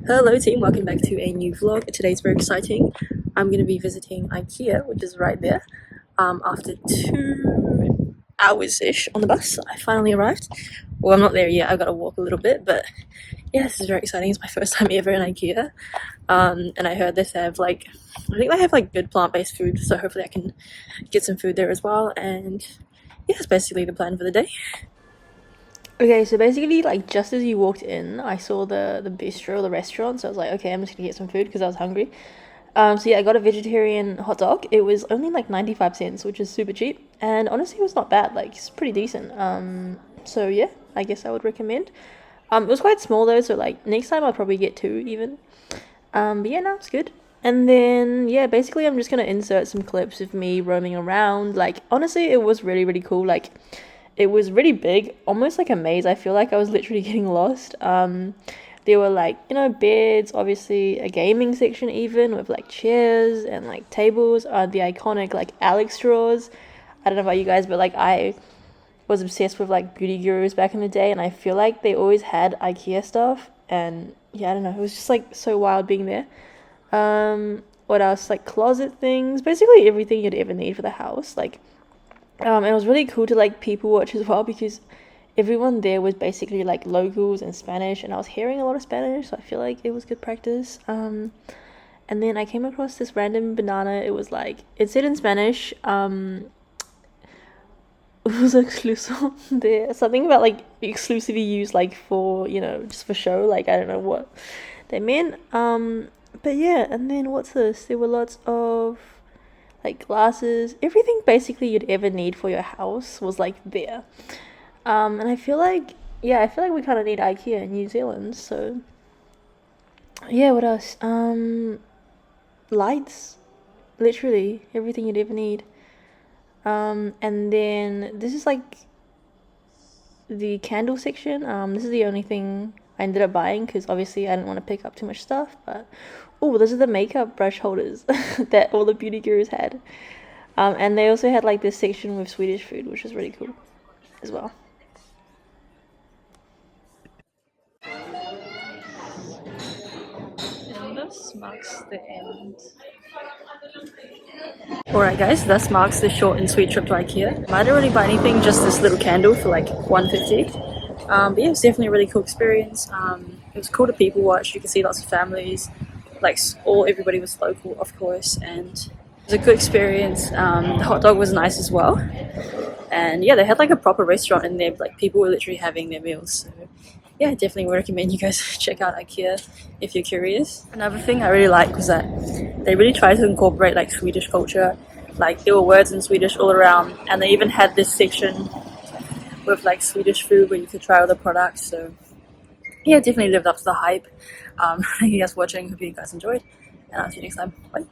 Hello team, welcome back to a new vlog. Today's very exciting. I'm going to be visiting IKEA, which is right there. After 2 hours-ish on the bus, I finally arrived. Well, I'm not there yet, I've got to walk a little bit, but yeah, this is very exciting. It's my first time ever in IKEA. And I heard they have I think they have good plant-based food, so hopefully I can get some food there as well. And yeah, that's basically the plan for the day. Okay, so basically, just as you walked in, I saw the bistro, the restaurant. So I was like, okay, I'm just gonna get some food because I was hungry. So yeah, I got a vegetarian hot dog. It was only like 95 cents, which is super cheap, and honestly, it was not bad. Like, it's pretty decent. So yeah, I guess I would recommend. It was quite small though, so like next time I'll probably get two even. But yeah, no, it's good. And then yeah, basically, I'm just gonna insert some clips of me roaming around. Like, honestly, it was really really cool. Like, it was really big, almost like a maze. I feel like I was literally getting lost. There were beds, obviously a gaming section even with chairs and tables, the iconic Alex straws. I don't know about you guys, but I was obsessed with beauty gurus back in the day, and I feel like they always had IKEA stuff. And yeah, I don't know, it was just so wild being there. What else? Closet things, basically everything you'd ever need for the house. And it was really cool to people watch as well, because everyone there was basically locals and Spanish, and I was hearing a lot of Spanish, so I feel like it was good practice. And then I came across this random banana. It was it said in Spanish, it was exclusive there, something about exclusively used for, just for show. I don't know what they meant. But yeah, and then what's this? There were lots of glasses, everything basically you'd ever need for your house was there. And I feel like we kind of need IKEA in New Zealand. So yeah, what else? Lights, literally everything you'd ever need. And then this is the candle section. This is the only thing I ended up buying because obviously I didn't want to pick up too much stuff. But oh, those are the makeup brush holders that all the beauty gurus had. And they also had this section with Swedish food, which was really cool as well. And this marks the end. Alright guys, this marks the short and sweet trip to IKEA. I didn't really buy anything, just this little candle for $1.50. But yeah, it was definitely a really cool experience. It was cool to people watch. You could see lots of families, everybody was local, of course, and it was a good experience. The hot dog was nice as well. And yeah, they had a proper restaurant in there. People were literally having their meals. So yeah, I definitely would recommend you guys check out IKEA if you're curious. Another thing I really liked was that they really tried to incorporate Swedish culture. There were words in Swedish all around, and they even had this section with Swedish food where you could try all the products. So yeah, definitely lived up to the hype. Thank you guys for watching. Hope you guys enjoyed, and I'll see you next time. Bye.